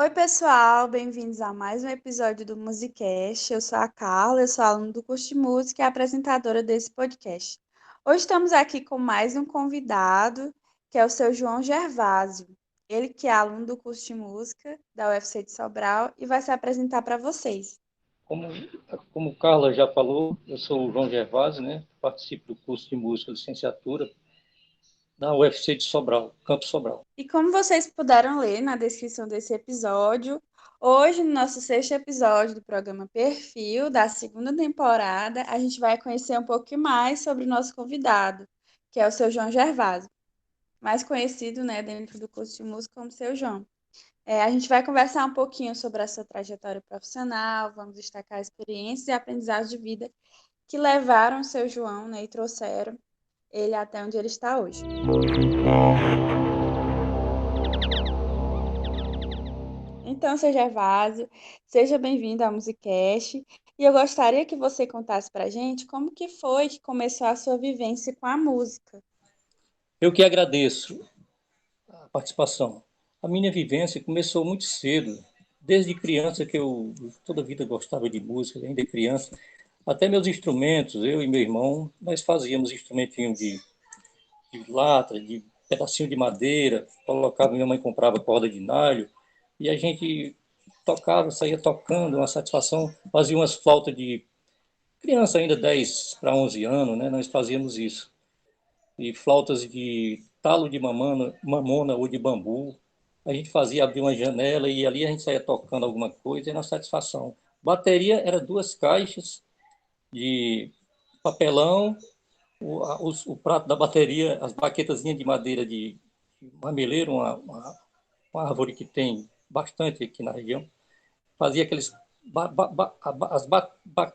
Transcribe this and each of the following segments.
Oi, pessoal, bem-vindos a mais um episódio do Musicast. Eu sou a Carla, eu sou aluna do curso de música e apresentadora desse podcast. Hoje estamos aqui com mais um convidado, que é o seu João Gervásio. Ele que é aluno do curso de música da UFC de Sobral e vai se apresentar para vocês. Como, como Carla já falou, eu sou o João Gervásio, né? Participo do curso de música licenciatura da UFC de Sobral, Campo Sobral. E como vocês puderam ler na descrição desse episódio, hoje, no nosso sexto episódio do programa Perfil, da segunda temporada, a gente vai conhecer um pouco mais sobre o nosso convidado, que é o seu João Gervásio, mais conhecido, né, dentro do curso de música como seu João. A gente vai conversar um pouquinho sobre a sua trajetória profissional, vamos destacar experiências e aprendizados de vida que levaram o seu João, né, e trouxeram ele até onde ele está hoje. Então, seu Gervásio, seja bem-vindo ao Musicast. E eu gostaria que você contasse para a gente como que foi que começou a sua vivência com a música. Eu que agradeço a participação. A minha vivência começou muito cedo, desde criança que eu toda a vida gostava de música, ainda criança. Até meus instrumentos, eu e meu irmão, nós fazíamos instrumentinho de lata, de pedacinho de madeira, colocava, minha mãe comprava corda de nylon, e a gente tocava, saía tocando, uma satisfação, fazia umas flautas de criança ainda, 10 para 11 anos, né? Nós fazíamos isso. E flautas de talo de mamona ou de bambu. A gente fazia abrir uma janela e ali a gente saía tocando alguma coisa, era uma satisfação. Bateria era duas caixas de papelão, o prato da bateria, as baquetazinhas de madeira de mameleiro, uma árvore que tem bastante aqui na região, fazia aqueles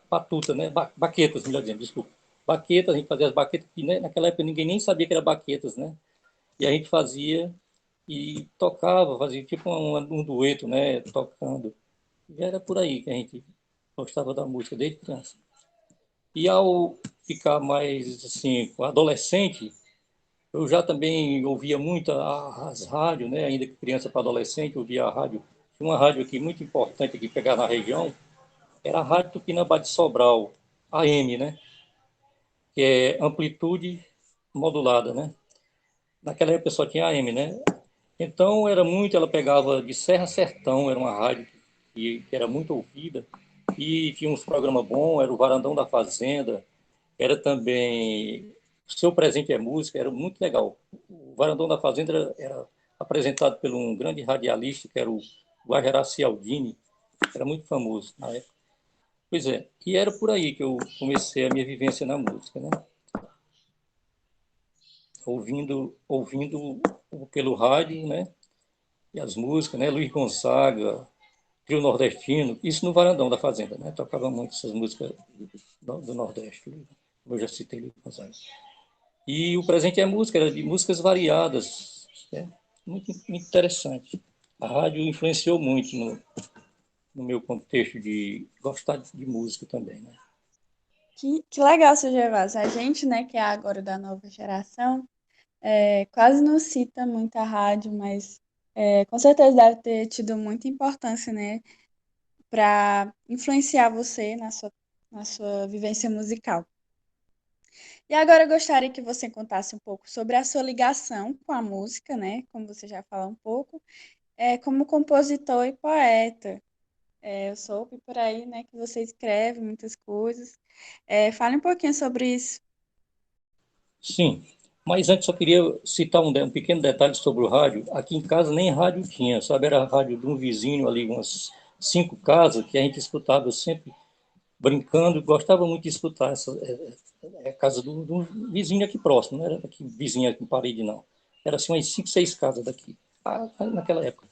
batutas, né? Baquetas, melhor dizendo, desculpa. Baquetas, a gente fazia as baquetas, que né, naquela época ninguém nem sabia que era baquetas, né? E a gente fazia e tocava, fazia tipo um dueto, né? Tocando. E era por aí que a gente gostava da música desde criança. E ao ficar mais assim, adolescente, eu já também ouvia muito as rádios, né? Ainda que criança para adolescente, eu ouvia a rádio. Tinha uma rádio aqui muito importante aqui pegar na região, era a Rádio Tupinambá de Sobral, AM, né? Que é amplitude modulada, né? Naquela época só tinha AM, né? Então era muito, ela pegava de Serra a Sertão, era uma rádio que era muito ouvida e tinha uns programas bons, era o Varandão da Fazenda, era também Seu Presente é Música, era muito legal. O Varandão da Fazenda era apresentado por um grande radialista, que era o Guajará Cialdini, era muito famoso na época. Pois é, e era por aí que eu comecei a minha vivência na música, né? Ouvindo pelo rádio, né? E as músicas, né? Luiz Gonzaga, Trio Nordestino, isso no Varandão da Fazenda, né? Tocava muito essas músicas do Nordeste, como eu já citei Luiz Gonzaga. E o presente é música, era de músicas variadas, né? Muito interessante. A rádio influenciou muito no meu contexto de gostar de música também, né? Que legal, seu Gervásio. A gente, né, que é agora da nova geração, quase não cita muita rádio, mas com certeza deve ter tido muita importância, né, para influenciar você na sua vivência musical. E agora eu gostaria que você contasse um pouco sobre a sua ligação com a música, né? Como você já falou um pouco, como compositor e poeta. Eu soube por aí, né, que você escreve muitas coisas. Fale um pouquinho sobre isso. Sim, mas antes só queria citar um pequeno detalhe sobre o rádio. Aqui em casa nem rádio tinha, sabe? Era a rádio de um vizinho ali, umas 5 casas, que a gente escutava eu sempre brincando, gostava muito de escutar essa casa do vizinho aqui próximo, não era aqui vizinho aqui em parede, não. Era assim umas 5, 6 casas daqui, naquela época.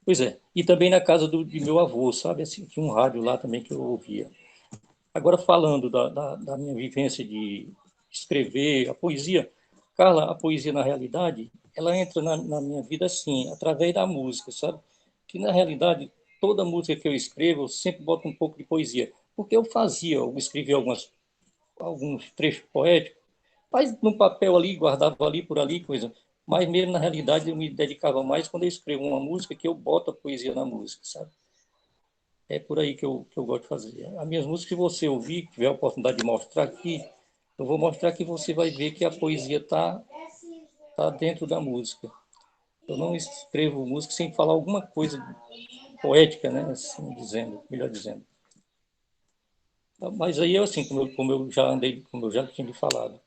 Pois é, e também na casa de meu avô, sabe? Assim, tinha um rádio lá também que eu ouvia. Agora, falando da minha vivência de escrever, a poesia, Carla, a poesia, na realidade, ela entra na minha vida assim, através da música, sabe? Que, na realidade, toda música que eu escrevo, eu sempre boto um pouco de poesia. Porque eu escrevia alguns trechos poéticos, mas no papel ali, guardava ali por ali, coisa. Mas mesmo, na realidade, eu me dedicava mais quando eu escrevo uma música, que eu boto a poesia na música, sabe? É por aí que eu gosto de fazer. As minhas músicas, se você ouvir, tiver a oportunidade de mostrar aqui, eu vou mostrar que você vai ver que a poesia tá dentro da música. Eu não escrevo música sem falar alguma coisa poética, né? Assim dizendo, melhor dizendo. Mas aí, assim, como eu já andei, como eu já tinha lhe falado,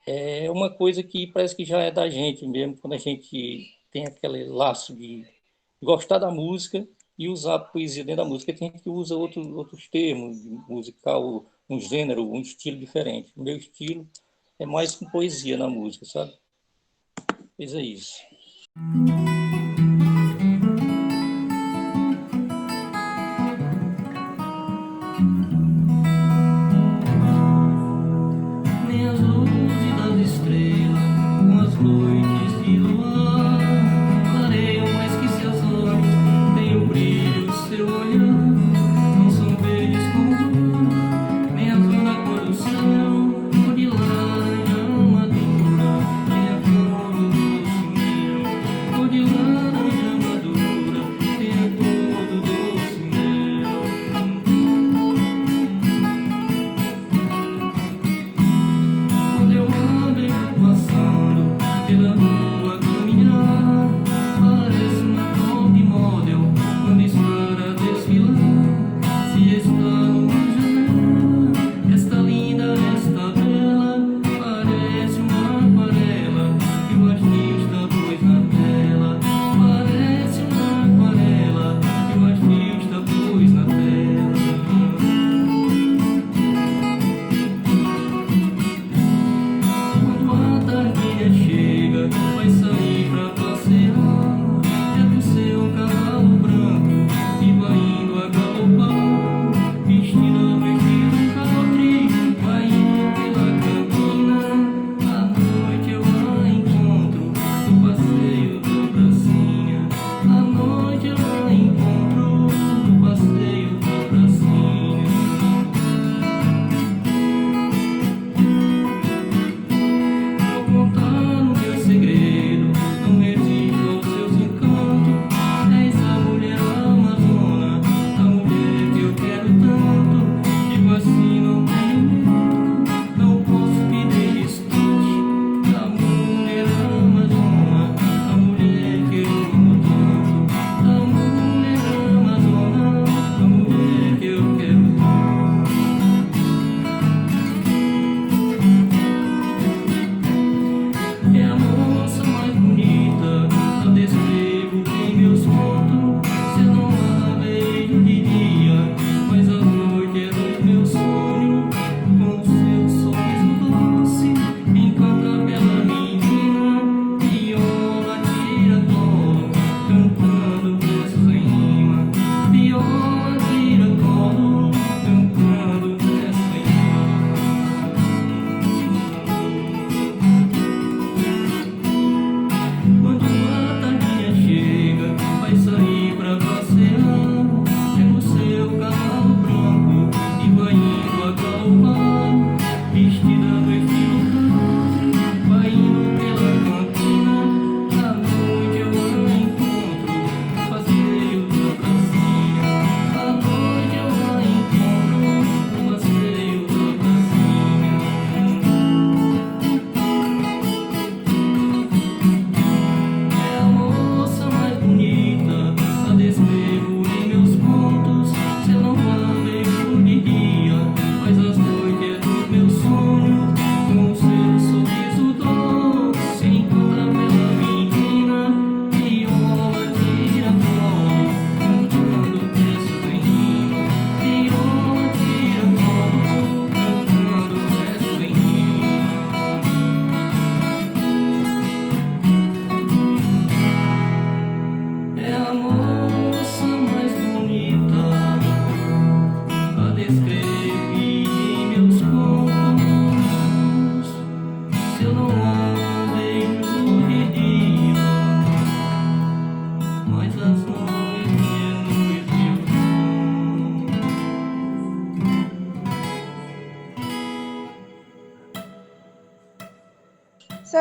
é uma coisa que parece que já é da gente mesmo, quando a gente tem aquele laço de gostar da música e usar a poesia dentro da música. Tem gente que usa outros termos, musical, um gênero, um estilo diferente. O meu estilo é mais com poesia na música, sabe? Pois é isso. Nem as luzes das estrelas, com as noites de luar, clareiam mais que seus olhos, tem o brilho do seu olhar. Não são verdes como luz, nem azul da cor do céu, cor de laranja madura, nem a cor do doce mel. Cor de laranja madura, tem a cor do doce mel. Quando eu ando passando pela rua caminhar, parece uma top model quando está a desfilar. Se está numa janela, esta linda, esta bela, parece uma aquarela que o artista pôs na tela. Parece uma aquarela que o artista pôs na tela. Quando a tardinha chega, vai sair pra passear. É do seu cavalo branco e vai indo a galopar. Vestida vestido country, vai indo pela campina. À noite eu a encontro no passeio da pracinha. À noite eu a encontro no passeio da pracinha. Vou contar o meu segredo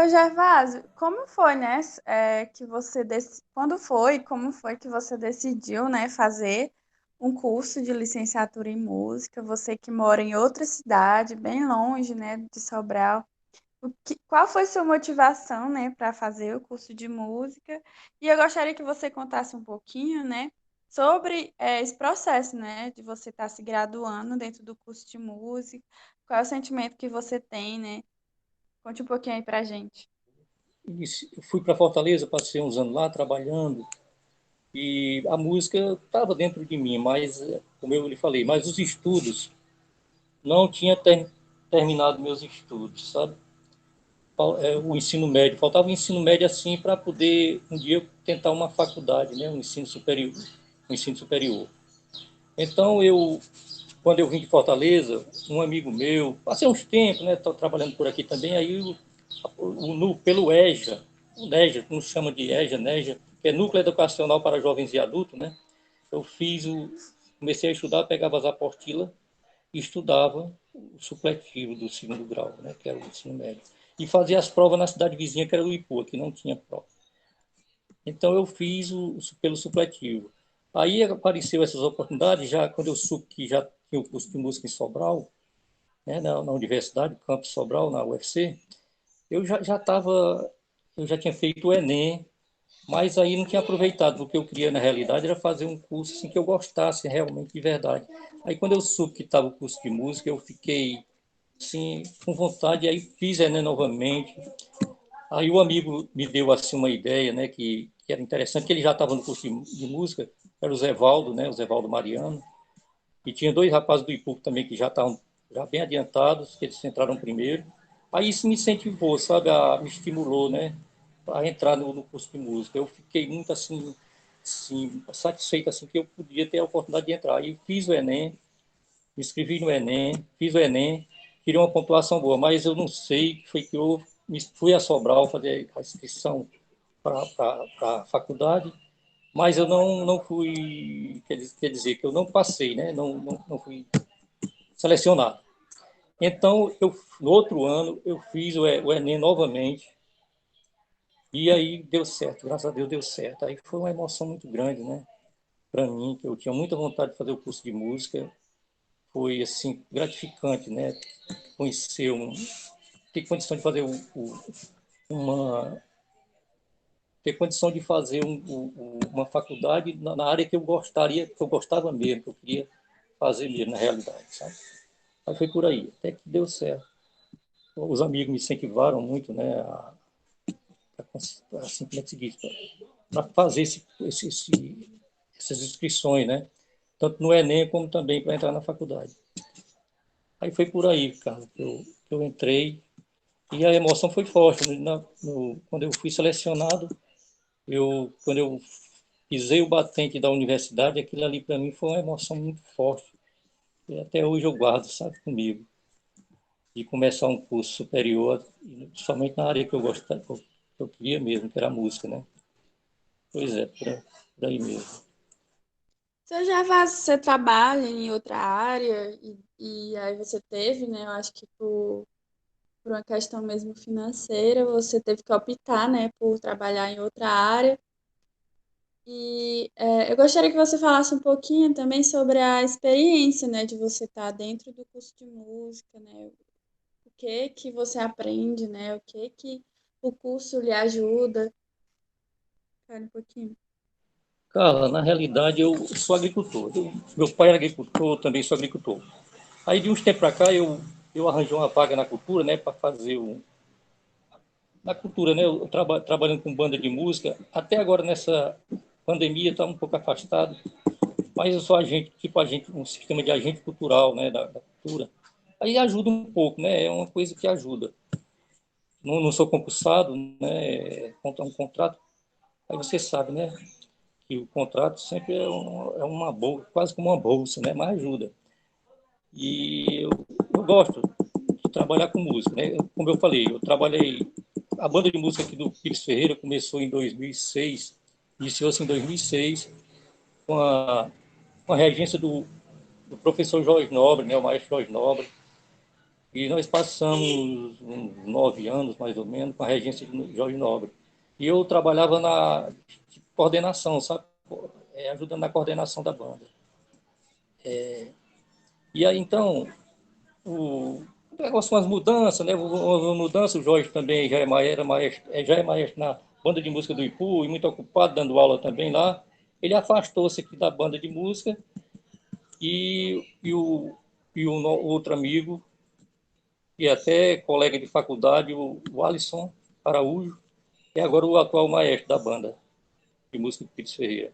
Seu Gervásio, como foi, né, como foi que você decidiu, né, fazer um curso de licenciatura em música? Você que mora em outra cidade, bem longe, né, de Sobral. Qual foi sua motivação, né, para fazer o curso de música? E eu gostaria que você contasse um pouquinho, né, sobre esse processo, né, de você estar se graduando dentro do curso de música. Qual é o sentimento que você tem, né? Conte um pouquinho aí pra gente. Eu fui para Fortaleza, passei uns anos lá trabalhando e a música estava dentro de mim, mas, como eu lhe falei, mas os estudos não tinha terminado meus estudos, sabe? O ensino médio, faltava o ensino médio assim para poder um dia tentar uma faculdade, né? Um ensino superior. Então quando eu vim de Fortaleza, um amigo meu, passei uns tempos, né? Estou trabalhando por aqui também, aí pelo EJA, o NEJA, como chama de EJA, NEJA, que é Núcleo Educacional para Jovens e Adultos, né? Eu comecei a estudar, pegava as apostilas e estudava o supletivo do segundo grau, né? Que era o ensino médio. E fazia as provas na cidade vizinha, que era o Ipu, que não tinha prova. Então eu fiz pelo supletivo. Aí apareceu essas oportunidades, já quando eu soube que já tinha o curso de música em Sobral, né, na Universidade, Campus Sobral, na UFC, eu já estava, eu já tinha feito o Enem, mas aí não tinha aproveitado. O que eu queria, na realidade, era fazer um curso assim, que eu gostasse realmente de verdade. Aí, quando eu soube que estava o curso de música, eu fiquei assim, com vontade, aí fiz Enem novamente. Aí o amigo me deu assim, uma ideia, né, que era interessante, que ele já estava no curso de música, era o Zé Valdo, né, o Zé Valdo Mariano, e tinha dois rapazes do IPUC também que já estavam já bem adiantados, que eles entraram primeiro. Aí isso me incentivou, sabe, me estimulou, né, a entrar no curso de música. Eu fiquei muito assim, satisfeito assim que eu podia ter a oportunidade de entrar. Aí fiz o Enem, me inscrevi no Enem, fiz o Enem, queria uma pontuação boa, mas eu não sei, foi que eu fui a Sobral fazer a inscrição para a faculdade, mas eu não fui, quer dizer, que eu não passei, né? Não fui selecionado. Então, no outro ano, eu fiz o Enem novamente, e aí deu certo, graças a Deus deu certo. Aí foi uma emoção muito grande, né? Para mim, que eu tinha muita vontade de fazer o curso de música, foi assim gratificante, né? Conhecer ter condição de fazer uma ter condição de fazer uma faculdade na área que eu gostaria, que eu gostava mesmo, que eu queria fazer mesmo na realidade, sabe? Aí foi por aí, até que deu certo. Os amigos me incentivaram muito, né, assim, como é que se diz, para fazer essas inscrições, né? Tanto no Enem como também para entrar na faculdade. Aí foi por aí, cara, que eu entrei. E a emoção foi forte. Quando eu fui selecionado, quando eu pisei o batente da universidade, aquilo ali para mim foi uma emoção muito forte. E até hoje eu guardo, sabe, comigo. De começar um curso superior, somente na área que eu gostava, que eu queria mesmo, que era a música, né? Pois é, por aí mesmo. Seu Gervásio, você trabalha em outra área e aí você teve, né? Eu acho que por uma questão mesmo financeira, você teve que optar, né, por trabalhar em outra área. E eu gostaria que você falasse um pouquinho também sobre a experiência, né, de você estar dentro do curso de música, né? O que que você aprende, né? O que que o curso lhe ajuda. Fale um pouquinho. Carla, na realidade eu sou agricultor. Meu pai era agricultor, também sou agricultor. Aí de uns tempos para cá eu arranjei uma vaga na cultura, né, para fazer na cultura, né, eu trabalhando com banda de música. Até agora nessa pandemia está um pouco afastado, mas eu sou um sistema de agente cultural, né, da cultura. Aí ajuda um pouco, né, é uma coisa que ajuda. Não sou concursado, né, é um contrato. Aí você sabe, né, que o contrato sempre é uma bolsa, quase como uma bolsa, né, mas ajuda. E eu gosto de trabalhar com música, né? Como eu falei, eu trabalhei a banda de música aqui do Pires Ferreira começou em 2006, iniciou-se em 2006 com com a regência do professor Jorge Nobre, né, o maestro Jorge Nobre. E nós passamos uns 9 anos, mais ou menos, com a regência de Jorge Nobre. E eu trabalhava na coordenação, sabe? Ajudando na coordenação da banda. E aí, então, o negócio, umas mudanças, né? Uma mudança, o Jorge também já é maestro na banda de música do Ipu, e muito ocupado, dando aula também lá. Ele afastou-se aqui da banda de música e o outro amigo, e até colega de faculdade, o Alisson Araújo, é agora o atual maestro da banda de música de Pires Ferreira.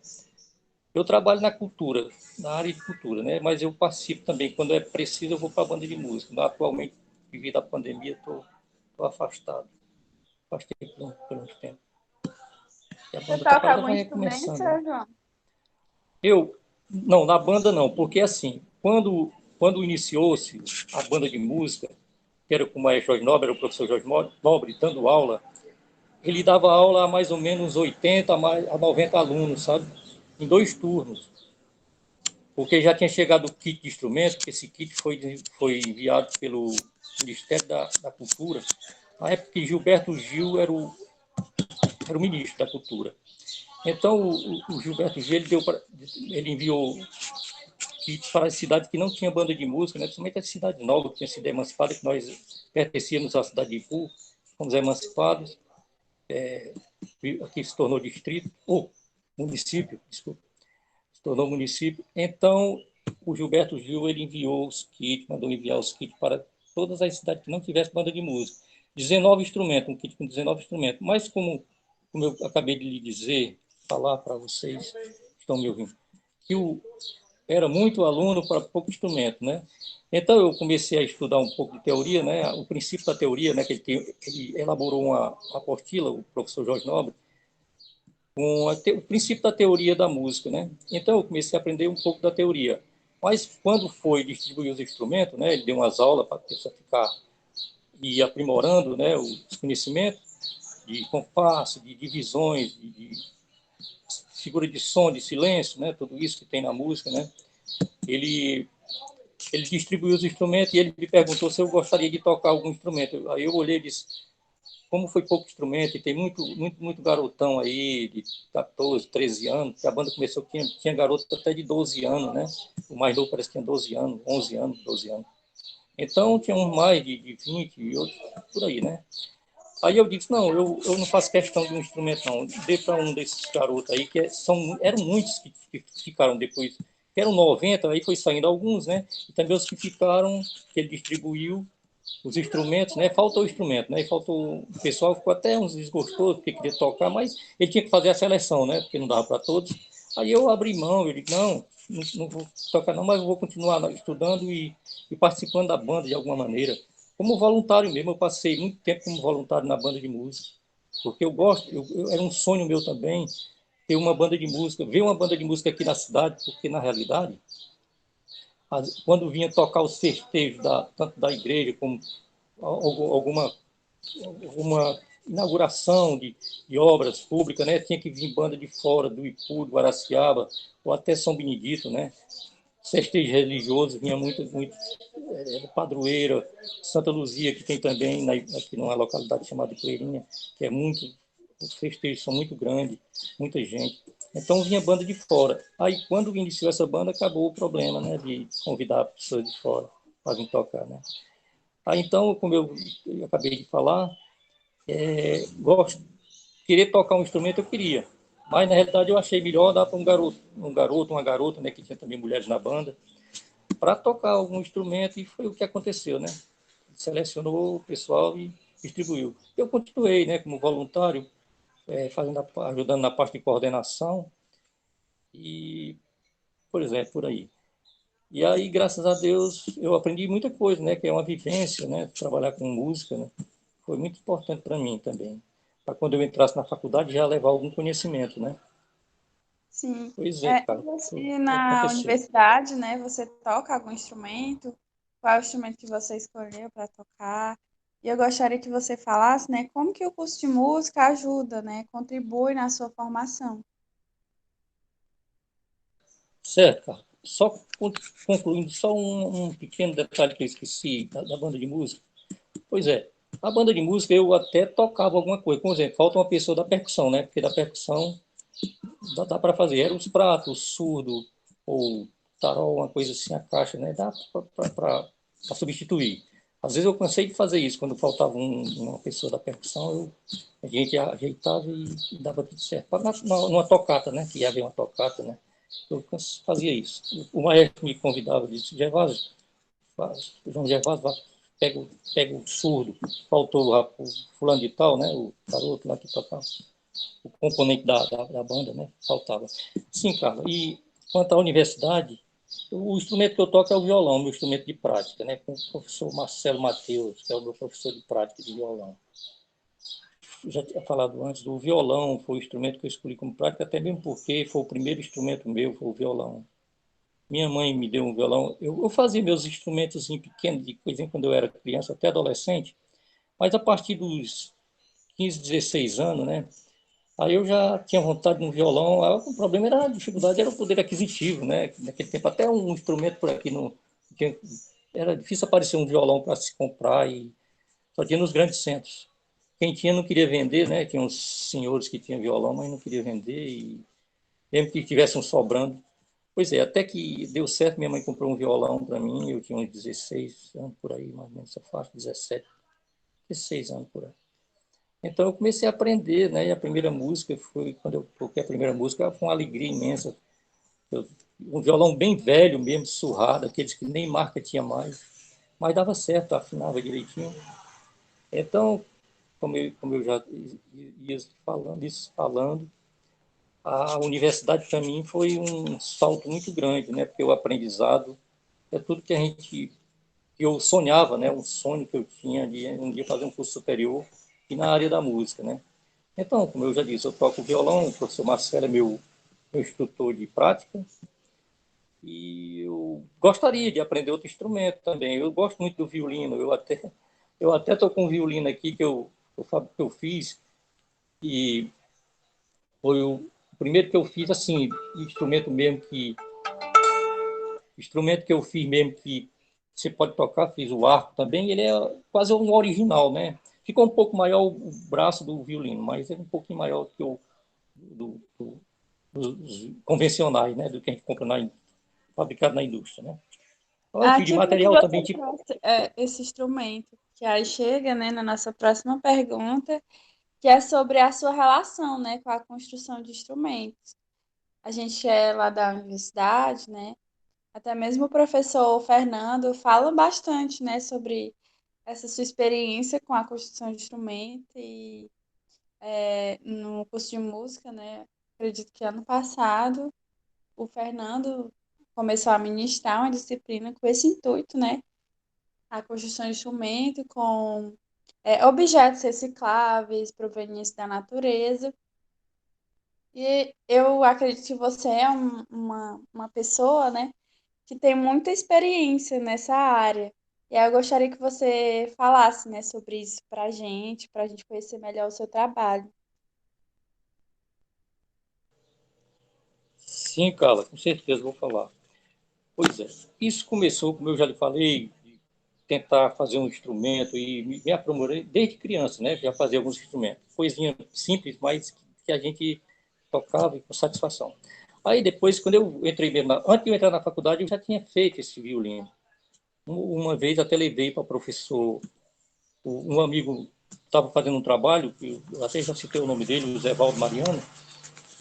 Eu trabalho na cultura, na área de cultura, né? Mas eu participo também, quando é preciso, eu vou para a banda de música. Mas, atualmente, devido à pandemia, estou afastado. Afastei por um tempo. E a Você banda toca agora algum vai instrumento, recomeçando, né? seu João? Não, na banda não, porque assim, quando iniciou-se a banda de música, que era com o maestro Jorge Nobre, era o professor Jorge Nobre, dando aula, ele dava aula a mais ou menos 80 a 90 alunos, sabe? Em 2 turnos. Porque já tinha chegado o kit de instrumentos, porque esse kit foi enviado pelo Ministério da Cultura, na época que Gilberto Gil era o ministro da Cultura. Então, o Gilberto Gil ele enviou kits para as cidades que não tinham banda de música, né? Principalmente as cidades novas que tinham sido emancipadas, que nós pertencíamos à cidade de Ipu, fomos emancipados, aqui se tornou distrito, ou município, desculpa, se tornou município. Então, o Gilberto Gil ele enviou os kits, mandou enviar os kits para todas as cidades que não tivessem banda de música. 19 instrumentos, um kit com 19 instrumentos. Mas como eu acabei de lhe dizer, falar para vocês que estão me ouvindo, que era muito aluno para pouco instrumento, né? Então eu comecei a estudar um pouco de teoria, né? O princípio da teoria, né? Que ele elaborou uma apostila, o professor Jorge Nobre, com o princípio da teoria da música, né? Então eu comecei a aprender um pouco da teoria. Mas quando foi distribuir os instrumentos, né? Ele deu umas aulas para a pessoa ficar e aprimorando, né? Os conhecimentos de compasso, de divisões, de figura de som, de silêncio, né? Tudo isso que tem na música, né? Ele ele distribuiu os instrumentos e ele me perguntou se eu gostaria de tocar algum instrumento. Aí eu olhei e disse, como foi pouco instrumento, e tem muito garotão aí de 14, 13 anos, que a banda começou, tinha garoto até de 12 anos, né? O mais novo parece que tinha 12 anos, 11 anos, 12 anos. Então tinha uns mais de 20 e outros por aí, né? Aí eu disse, não, eu não faço questão de um instrumento, não. Dê para um desses garotos aí, eram muitos que ficaram depois, que eram 90, aí foi saindo alguns, né? E também os que ficaram, que ele distribuiu os instrumentos, né? Faltou o instrumento, né? E faltou, o pessoal ficou até uns desgostosos, porque queria tocar, mas ele tinha que fazer a seleção, né? Porque não dava para todos. Aí eu abri mão, eu disse, não vou tocar não, mas eu vou continuar estudando e participando da banda de alguma maneira. Como voluntário mesmo, eu passei muito tempo como voluntário na banda de música, porque eu gosto, era um sonho meu também ter uma banda de música, ver uma banda de música aqui na cidade, porque na realidade, quando vinha tocar os festejos tanto da igreja como alguma inauguração de obras públicas, né? Tinha que vir banda de fora, do Ipu, do Guaraciaba, ou até São Benedito, né? Festejos religiosos, vinha muito Padroeira, Santa Luzia, que tem também aqui numa localidade chamada Poeirinha, que é os festejos são muito grandes, muita gente. Então vinha banda de fora. Aí quando iniciou essa banda, acabou o problema, né, de convidar pessoas de fora para vir tocar, né. Aí então, como eu acabei de falar, querer tocar um instrumento eu queria, mas na realidade eu achei melhor dar para uma garota, né, que tinha também mulheres na banda, para tocar algum instrumento, e foi o que aconteceu, né? Selecionou o pessoal e distribuiu. Eu continuei, né, como voluntário, ajudando na parte de coordenação e, por exemplo, por aí. E aí, graças a Deus, eu aprendi muita coisa, né, que é uma vivência, né, trabalhar com música, né, foi muito importante para mim também, para quando eu entrasse na faculdade já levar algum conhecimento, né. Sim. Pois é, E cara, foi você o que na aconteceu. universidade, né? Você toca algum instrumento? Qual é o instrumento que você escolheu para tocar? E eu gostaria que você falasse, né, como que o curso de música ajuda, né, contribui na sua formação. Certo, cara. só concluindo, só um pequeno detalhe que eu esqueci da banda de música. Pois é, a banda de música eu até tocava alguma coisa. Por exemplo, falta uma pessoa da percussão, né? Porque da percussão dá para fazer. Era os pratos, surdo, ou tarol, uma coisa assim, a caixa, né? Dá para substituir. Às vezes eu cansei de fazer isso, quando faltava uma pessoa da percussão, a gente ajeitava e dava tudo certo. Numa tocata, né? Que ia haver uma tocata, né? Eu fazia isso. O maestro me convidava e disse: Gervásio, João Gervásio, pega o surdo, faltou o fulano de tal, né? O garoto lá que tocava, o componente da banda, né? Faltava. Sim, Carla. E quanto à universidade, o instrumento que eu toco é o violão, meu instrumento de prática, né? Com o professor Marcelo Mateus, que é o meu professor de prática de violão. Eu já tinha falado antes, o violão foi o instrumento que eu escolhi como prática, até mesmo porque foi o primeiro instrumento meu, foi o violão. Minha mãe me deu um violão. Eu fazia meus instrumentos pequenos, de coisinha, quando eu era criança, até adolescente, mas a partir dos 15, 16 anos, né? Aí eu já tinha vontade de um violão. Aí, o problema era a dificuldade, era o poder aquisitivo, né? Naquele tempo, até um instrumento por aqui não tinha, era difícil aparecer um violão para se comprar e só tinha nos grandes centros. Quem tinha não queria vender, né? Tinha uns senhores que tinham violão, mas não queria vender e mesmo que tivessem sobrando. Pois é, até que deu certo, minha mãe comprou um violão para mim, eu tinha uns 16 anos por aí, mais ou menos essa faixa, 17, 16 anos por aí. Então eu comecei a aprender, né? E a primeira música foi, quando eu toquei a primeira música, foi uma alegria imensa. Um violão bem velho mesmo, surrado, aqueles que nem marca tinha mais, mas dava certo, afinava direitinho. Então, como eu já ia falando, a universidade para mim foi um salto muito grande, né? Porque o aprendizado é tudo que eu sonhava, né? Um sonho que eu tinha de um dia fazer um curso superior e na área da música, né? Então, como eu já disse, eu toco violão, o professor Marcelo é meu instrutor de prática e eu gostaria de aprender outro instrumento também. Eu gosto muito do violino, eu até estou com um violino aqui que eu fiz e foi o primeiro que eu fiz, assim, instrumento que eu fiz mesmo que você pode tocar, fiz o arco também, ele é quase um original, né? Ficou um pouco maior o braço do violino, mas é um pouquinho maior que o dos convencionais, né? Do que a gente compra fabricado na indústria, né? O Ah, fio de que bom que material você também, tipo, trouxe esse instrumento, que aí chega, né, na nossa próxima pergunta, que é sobre a sua relação, né, com a construção de instrumentos. A gente é lá da universidade, né? Até mesmo o professor Fernando fala bastante, né, sobre essa sua experiência com a construção de instrumento e no curso de música, né? Acredito que ano passado o Fernando começou a ministrar uma disciplina com esse intuito, né? A construção de instrumento com objetos recicláveis provenientes da natureza. E eu acredito que você é uma pessoa, né, que tem muita experiência nessa área. E aí eu gostaria que você falasse, né, sobre isso para a gente conhecer melhor o seu trabalho. sim, Carla, com certeza vou falar. Pois é, isso começou, como eu já lhe falei, de tentar fazer um instrumento e me aprimorei desde criança, né? Já fazia alguns instrumentos, coisinha simples, mas que a gente tocava com satisfação. Aí depois, quando eu entrei mesmo, antes de eu entrar na faculdade, eu já tinha feito esse violino. Uma vez até levei para o professor, um amigo estava fazendo um trabalho, que eu até já citei o nome dele, o Zé Valdo Mariano,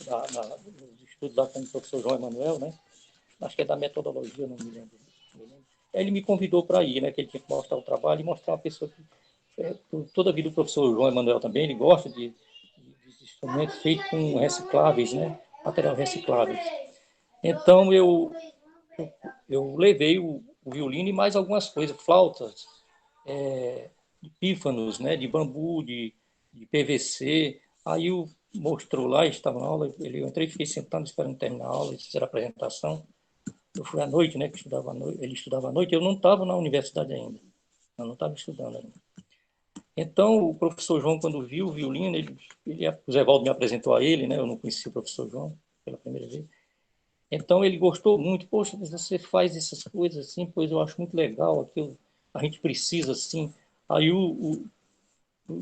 no estudo lá com o professor João Emanuel, né? Acho que é da metodologia, não me lembro. Aí ele me convidou para ir, né? Que ele tinha que mostrar o trabalho e mostrar uma pessoa que toda a vida o professor João Emanuel também, ele gosta de instrumentos feitos com recicláveis, né? Material recicláveis. Então eu levei o violino e mais algumas coisas, flautas, de pífanos, né? De bambu, de PVC. Aí mostrou lá, estava na aula, eu entrei e fiquei sentado esperando terminar a aula, eles fizeram a apresentação. Eu fui à noite, né? Que estudava à noite, ele estudava à noite, eu não estava na universidade ainda, eu não estava estudando ainda. Então, o professor João, quando viu o violino, o Zé Valdo me apresentou a ele, né? Eu não conhecia o professor João pela primeira vez. Então ele gostou muito. Poxa, você faz essas coisas assim, pois eu acho muito legal, aquilo, a gente precisa assim. Aí o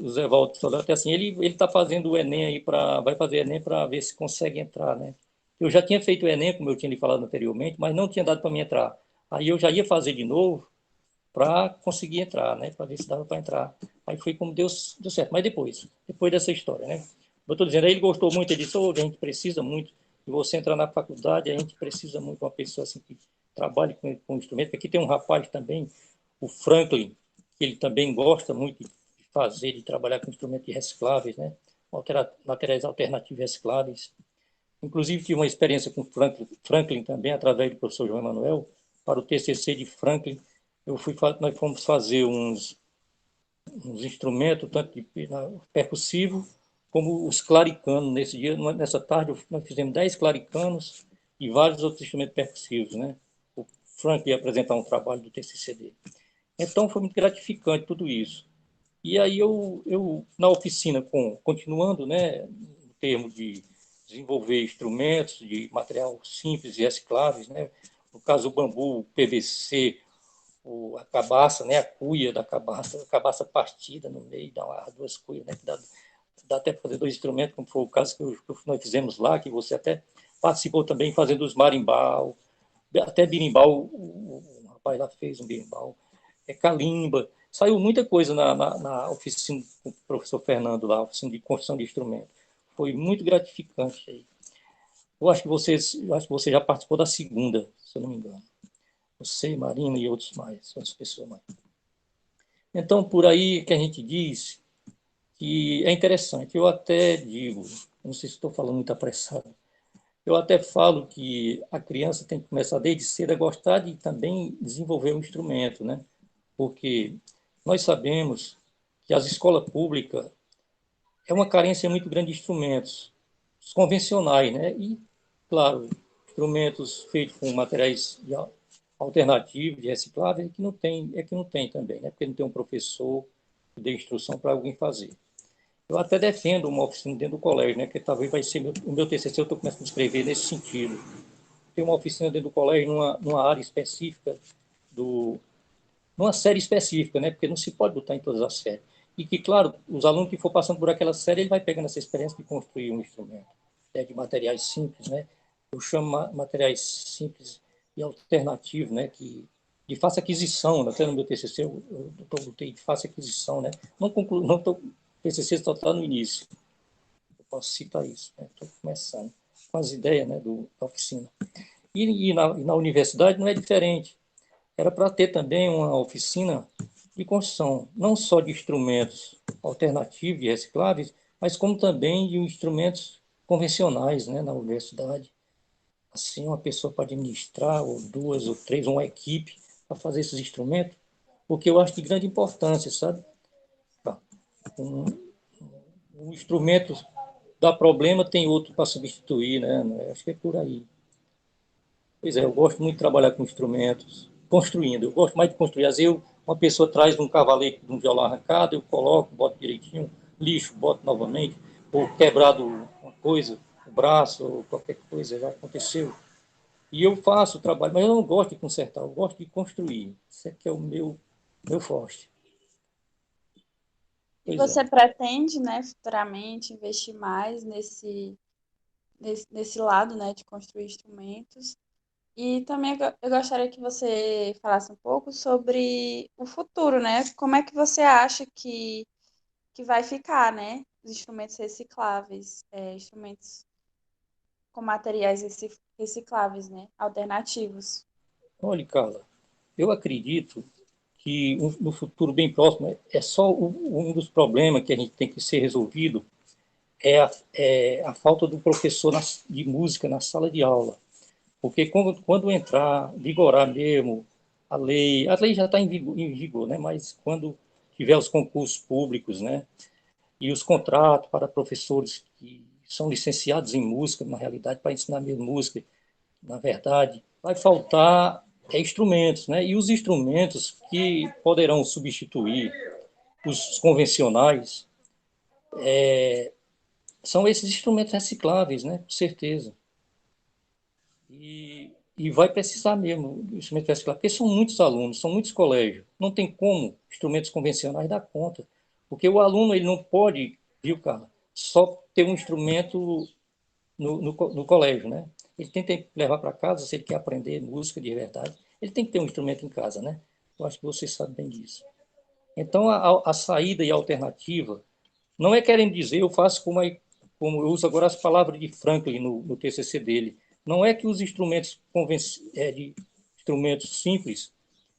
Zé Walter falou até assim, ele está fazendo o Enem aí vai fazer o Enem para ver se consegue entrar, né? Eu já tinha feito o Enem, como eu tinha lhe falado anteriormente, mas não tinha dado para mim entrar. Aí eu já ia fazer de novo para conseguir entrar, né? Para ver se dava para entrar. Aí foi como deu certo. Mas depois dessa história, né? Eu estou dizendo, aí ele gostou muito, ele disse, oh, a gente precisa muito de você entrar na faculdade, a gente precisa muito de uma pessoa assim que trabalhe com instrumento. Aqui tem um rapaz também, o Franklin, que ele também gosta muito de fazer, de trabalhar com instrumentos recicláveis, né? Materiais alternativos recicláveis. Inclusive, tive uma experiência com Franklin também, através do professor João Emanuel, para o TCC de Franklin. Nós fomos fazer uns instrumentos, tanto de percussivo, como os claricanos. Nessa tarde, nós fizemos 10 claricanos e vários outros instrumentos percussivos, né? O Franklin ia apresentar um trabalho do TCC dele. Então, foi muito gratificante tudo isso. E aí eu na oficina, continuando, né, no termo de desenvolver instrumentos de material simples e recicláveis, né, no caso o bambu, o PVC, a cabaça, né, a cuia da cabaça, a cabaça partida no meio, dá duas cuias, né, que dá até para fazer dois instrumentos, como foi o caso que nós fizemos lá, que você até participou também fazendo os marimbau, até birimbau, o rapaz lá fez um birimbau, calimba. Saiu muita coisa na oficina com o professor Fernando lá, oficina de construção de instrumentos. Foi muito gratificante aí. Eu acho que você já participou da segunda, se eu não me engano. Você, Marina e outras pessoas mais. Então, por aí que a gente diz que é interessante. Eu até digo, não sei se estou falando muito apressado, eu até falo que a criança tem que começar desde cedo a gostar de também desenvolver um instrumento, né? Porque nós sabemos que as escolas públicas é uma carência muito grande de instrumentos convencionais, né? E, claro, instrumentos feitos com materiais alternativos, de recicláveis, que não tem também, né? Porque não tem um professor que dê instrução para alguém fazer. Eu até defendo uma oficina dentro do colégio, né? Que talvez vai ser o meu TCC, eu estou começando a escrever nesse sentido. Tem uma oficina dentro do colégio, numa área específica do, numa série específica, né? Porque não se pode botar em todas as séries. E que, claro, os alunos que for passando por aquela série, ele vai pegando essa experiência de construir um instrumento, de materiais simples, né? Eu chamo materiais simples e alternativos, né? Que de fácil aquisição, né? Até no meu TCC eu botei de fácil aquisição, né? Não estou, TCC só está no início. Eu posso citar isso, né? Estou começando com as ideias, né? Da oficina. E na universidade não é diferente. Era para ter também uma oficina de construção, não só de instrumentos alternativos e recicláveis, mas como também de instrumentos convencionais, né, na universidade. Assim, uma pessoa para administrar, ou duas, ou três, uma equipe para fazer esses instrumentos, porque eu acho de grande importância, sabe? Um, um instrumento dá problema, tem outro para substituir, né? Acho que é por aí. Pois é, eu gosto muito de trabalhar com instrumentos, construindo. Eu gosto mais de construir. Às vezes, uma pessoa traz um cavalete de um violão arrancado, eu coloco, boto direitinho, lixo, boto novamente, ou quebrado uma coisa, o braço, ou qualquer coisa, já aconteceu. E eu faço o trabalho, mas eu não gosto de consertar, eu gosto de construir. Isso é que é o meu forte. E Pois é. você pretende, né, futuramente investir mais nesse lado, né, de construir instrumentos? E também eu gostaria que você falasse um pouco sobre o futuro, né? Como é que você acha que vai ficar, né? Os instrumentos recicláveis, instrumentos com materiais recicláveis, né? Alternativos. Olha, Carla, eu acredito que no futuro bem próximo é só um dos problemas que a gente tem que ser resolvido é a falta do professor de música na sala de aula. Porque quando entrar, vigorar mesmo a lei já está em vigor, né? Mas quando tiver os concursos públicos, né? E os contratos para professores que são licenciados em música, na realidade, para ensinar mesmo música, na verdade, vai faltar instrumentos, né? E os instrumentos que poderão substituir os convencionais são esses instrumentos recicláveis, né? Com certeza. E vai precisar mesmo do instrumento reciclado, porque são muitos alunos, são muitos colégios. Não tem como instrumentos convencionais dar conta. Porque o aluno ele não pode, viu, Carla, só ter um instrumento no colégio, né? Ele tem que levar para casa, se ele quer aprender música de verdade, ele tem que ter um instrumento em casa, né? Eu acho que você sabe bem disso. Então, a saída e a alternativa não é querendo dizer, eu faço como eu uso agora as palavras de Franklin no TCC dele, não é que os instrumentos, instrumentos simples,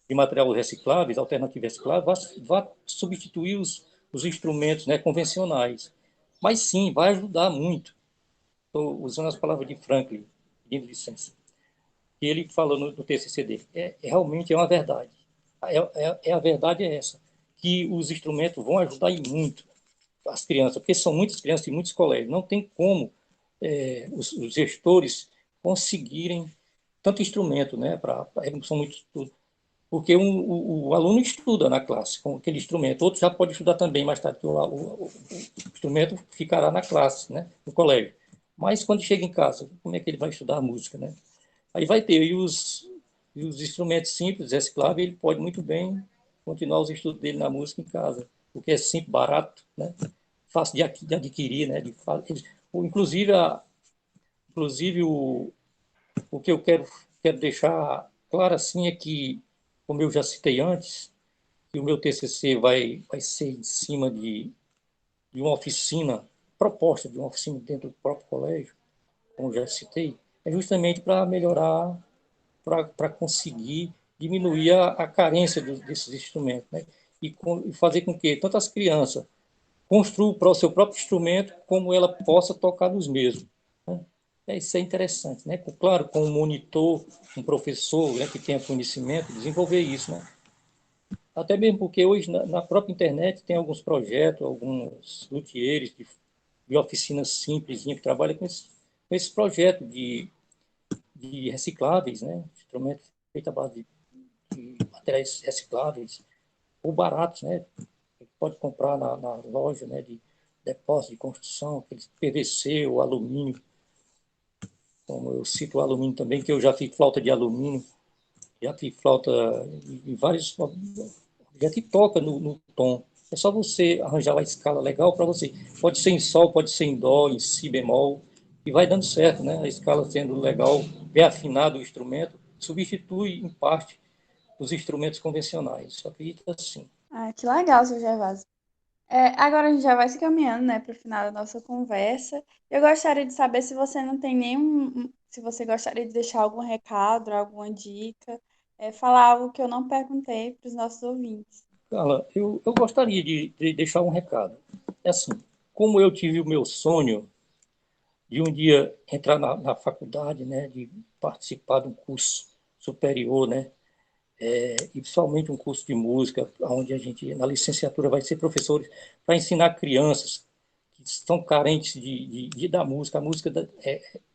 de material recicláveis, alternativo reciclável, vá substituir os instrumentos, né, convencionais. Mas sim, vai ajudar muito. Estou usando as palavras de Franklin, pedindo licença. Que ele falou no TCC dele. Realmente é uma verdade. A verdade é essa, que os instrumentos vão ajudar e muito as crianças, porque são muitas crianças e muitos colégios. Não tem como os gestores conseguirem tanto instrumento, né? São muitos, porque o aluno estuda na classe com aquele instrumento, outro já pode estudar também mais tarde, que o instrumento ficará na classe, né? No colégio. Mas quando chega em casa, como é que ele vai estudar a música, né? Aí vai ter os instrumentos simples, recicláveis, ele pode muito bem continuar os estudos dele na música em casa, porque é simples, barato, né? Fácil de adquirir, né? Inclusive, inclusive o que eu quero deixar claro assim é que, como eu já citei antes, que o meu TCC vai ser em cima de uma oficina, proposta de uma oficina dentro do próprio colégio, como já citei, é justamente para melhorar, para conseguir diminuir a carência desses instrumentos, né? E fazer com que tanto as crianças construam o seu próprio instrumento, como ela possa tocar nos mesmos, né? Isso é interessante, né? Claro, com um monitor, um professor, né, que tenha conhecimento, desenvolver isso, né? Até mesmo porque hoje na própria internet tem alguns projetos, alguns luthiers de oficinas simples que trabalham com esse projeto de recicláveis, né? Instrumentos feitos à base de materiais recicláveis ou baratos, né? Pode comprar na loja, né? De depósito de construção, aqueles PVC ou alumínio, como eu cito o alumínio também, que eu já fiz flauta de alumínio, já fiz flauta em vários já que toca no tom. É só você arranjar a escala legal para você. Pode ser em sol, pode ser em dó, em si bemol, e vai dando certo, né? A escala sendo legal, bem afinado o instrumento, substitui em parte os instrumentos convencionais. Só acredito assim. Ah, que legal, seu Gervásio. Agora a gente já vai se caminhando, né, para o final da nossa conversa. Eu gostaria de saber se você não tem se você gostaria de deixar algum recado, alguma dica, falar algo que eu não perguntei para os nossos ouvintes. Carla, eu gostaria de deixar um recado. É assim, como eu tive o meu sonho de um dia entrar na faculdade, né, de participar de um curso superior, né, e principalmente um curso de música, onde a gente, na licenciatura, vai ser professores para ensinar crianças que estão carentes da música. A música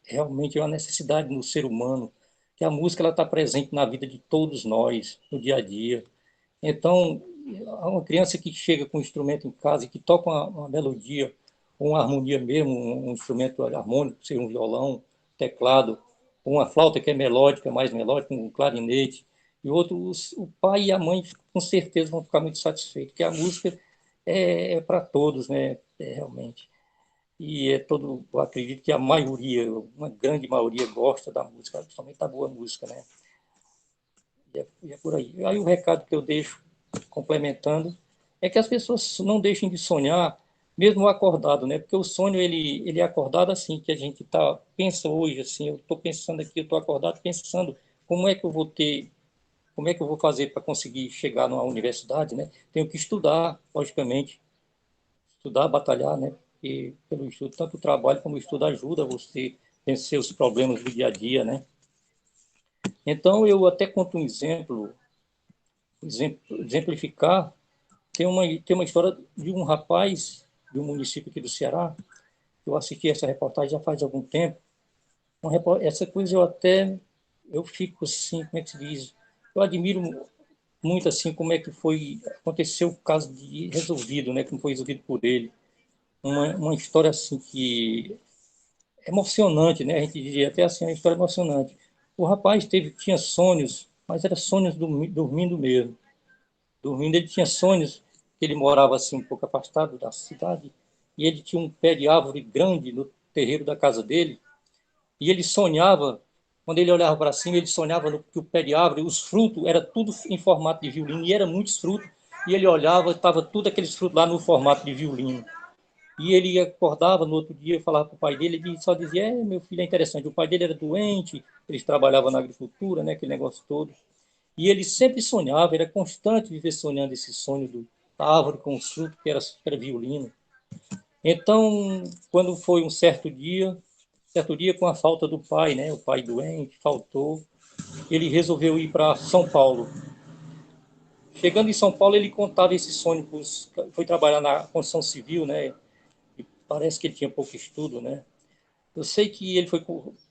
realmente é uma necessidade no ser humano, que a música está presente na vida de todos nós, no dia a dia. Então, uma criança que chega com um instrumento em casa e que toca uma melodia, uma harmonia mesmo, um instrumento harmônico, seja um violão, teclado, uma flauta que é melódica, mais melódica, um clarinete, e outro, o pai e a mãe com certeza vão ficar muito satisfeitos, porque a música é para todos, né? Realmente. E eu acredito que a maioria, uma grande maioria gosta da música, principalmente da boa música, né? E é por aí. Aí o recado que eu deixo, complementando, é que as pessoas não deixem de sonhar, mesmo acordado, né? Porque o sonho, ele é acordado assim, que a gente pensa hoje, assim, eu estou pensando aqui, eu estou acordado pensando como é que eu vou ter, como é que eu vou fazer para conseguir chegar numa universidade, né? Tenho que estudar, logicamente, estudar, batalhar, né? E pelo estudo, tanto o trabalho como o estudo ajuda você a vencer os problemas do dia a dia, né? Então, eu até conto um exemplificar, tem uma história de um rapaz de um município aqui do Ceará, eu assisti essa reportagem já faz algum tempo, essa coisa eu fico assim, como é que se diz, eu admiro muito assim como é que aconteceu o caso de resolvido, né, como foi resolvido por ele, uma história assim que é emocionante, né, a gente diria até assim, uma história emocionante. O rapaz tinha sonhos, mas eram sonhos dormindo mesmo. Dormindo, ele tinha sonhos que ele morava assim um pouco afastado da cidade e ele tinha um pé de árvore grande no terreiro da casa dele e ele sonhava, quando ele olhava para cima, ele sonhava que o pé de árvore, os frutos, era tudo em formato de violino e eram muitos frutos e ele olhava, estava tudo aqueles frutos lá no formato de violino. E ele acordava no outro dia e falava para o pai dele, ele só dizia, meu filho, é interessante, o pai dele era doente, eles trabalhavam na agricultura, né, aquele negócio todo. E ele sempre sonhava, era constante viver sonhando esse sonho da árvore com os frutos, que era violino. Então, quando foi um certo dia com a falta do pai, né, o pai doente, faltou, ele resolveu ir para São Paulo. Chegando em São Paulo, ele contava esse sonho, foi trabalhar na construção civil, né, e parece que ele tinha pouco estudo, né. Eu sei que ele foi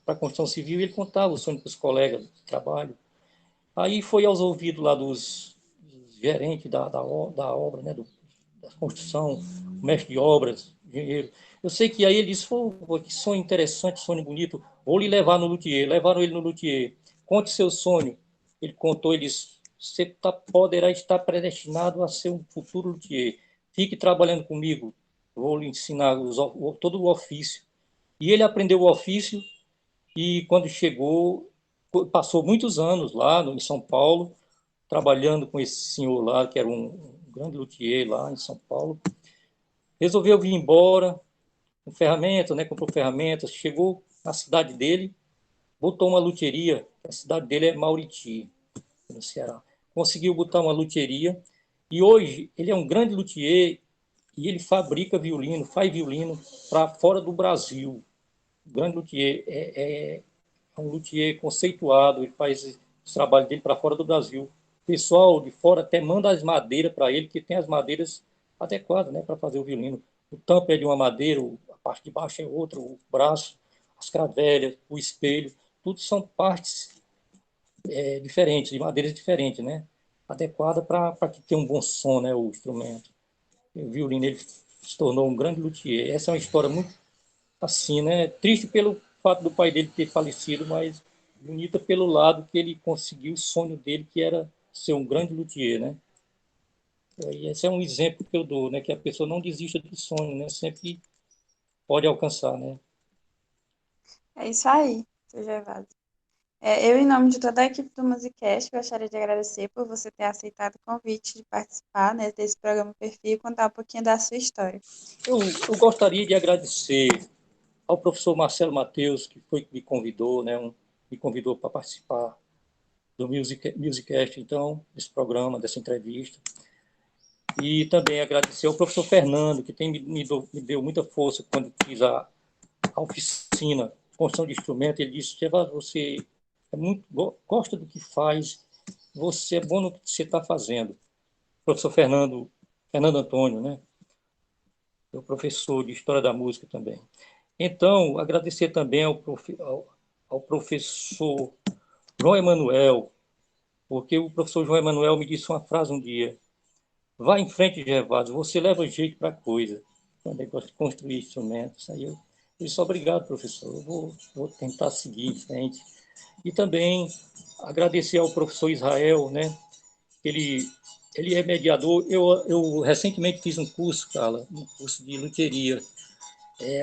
para a construção civil e ele contava o sonho para os colegas de trabalho. Aí foi aos ouvidos lá dos gerentes da obra, né, da construção, mestre de obras, engenheiro. Eu sei que aí ele disse, que sonho interessante, sonho bonito, vou lhe levar no luthier. Levaram ele no luthier. Conte seu sonho. Ele contou, ele disse, você poderá estar predestinado a ser um futuro luthier. Fique trabalhando comigo, vou lhe ensinar todo o ofício. E ele aprendeu o ofício e quando chegou, passou muitos anos lá em São Paulo, trabalhando com esse senhor lá, que era um grande luthier lá em São Paulo. Resolveu vir embora com ferramentas, né? Comprou ferramentas, chegou na cidade dele, botou uma luthieria, a cidade dele é Mauriti, no Ceará. Conseguiu botar uma luthieria e hoje ele é um grande luthier e ele fabrica violino, faz violino para fora do Brasil. O grande luthier é um luthier conceituado, ele faz os trabalhos dele para fora do Brasil. O pessoal de fora até manda as madeiras para ele, que tem as madeiras adequadas, né, para fazer o violino. O tampo é de uma madeira, a parte de baixo é outra, o braço, as cravelhas, o espelho, tudo são partes diferentes, de madeiras diferentes, né, adequada para que tenha um bom som, né, o instrumento. O violino ele se tornou um grande luthier. Essa é uma história muito assim, né? Triste pelo fato do pai dele ter falecido, mas bonita pelo lado que ele conseguiu o sonho dele, que era ser um grande luthier, né? E esse é um exemplo que eu dou, né? Que a pessoa não desista do sonho, né? Sempre pode alcançar, né? É isso aí, seu Gervásio. Eu, em nome de toda a equipe do Musicast, gostaria de agradecer por você ter aceitado o convite de participar, né, desse programa Perfil e contar um pouquinho da sua história. Eu gostaria de agradecer ao professor Marcelo Matheus, que foi que me convidou, né? Me convidou para participar do Musicast, então, desse programa, dessa entrevista. E também agradecer ao professor Fernando, que me deu muita força quando fiz a oficina, construção de instrumento. Ele disse, você gosta do que faz, você é bom no que você está fazendo. O professor Fernando Antônio, né? É o professor de História da Música também. Então, agradecer também ao professor João Emanuel, porque o professor João Emanuel me disse uma frase um dia, vá em frente, Gervásio, você leva jeito para a coisa. Quando eu gosto de construir instrumentos, aí eu disse, obrigado, professor, eu vou tentar seguir em frente. E também agradecer ao professor Israel, né? Ele é mediador. Eu recentemente fiz um curso, Carla, um curso de luthieria,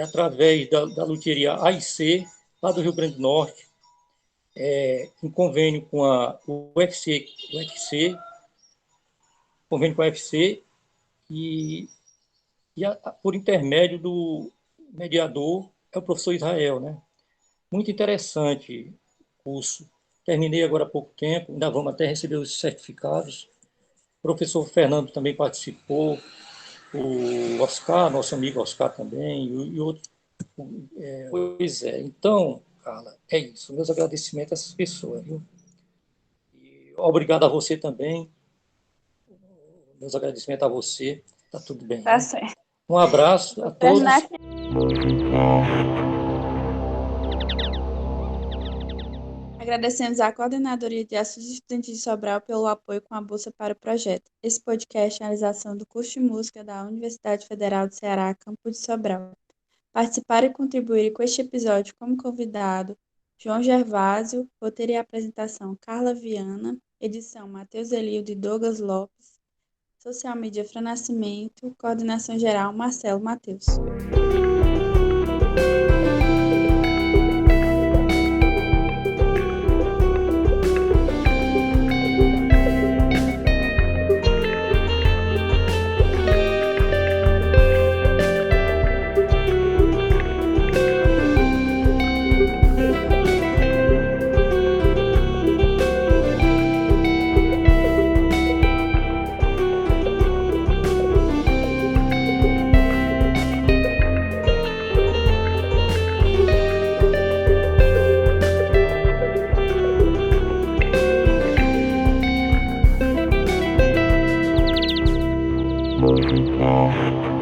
através da luthieria AIC, lá do Rio Grande do Norte, em convênio com o UFC, convênio com a UFC, e por intermédio do mediador, é o professor Israel, né? Muito interessante o curso. Terminei agora há pouco tempo, ainda vamos até receber os certificados. O professor Fernando também participou, o Oscar, nosso amigo Oscar também, e outro. Pois é, então, Carla, é isso. Meus agradecimentos a essas pessoas, viu? E obrigado a você também. Meus agradecimentos a você. Tá tudo bem, Tá né? certo. Um abraço a Vou terminar todos. aqui. Agradecemos à Coordenadoria de Assuntos Estudantis de Sobral pelo apoio com a bolsa para o projeto. Esse podcast é a realização do curso de música da Universidade Federal do Ceará, campus de Sobral. Participaram e contribuíram com este episódio como convidado João Gervásio, roteiro e apresentação Carla Viana, edição Matheus Elildo e Douglas Lopes, social media Fran Nascimento, coordenação geral Marcelo Matheus. Música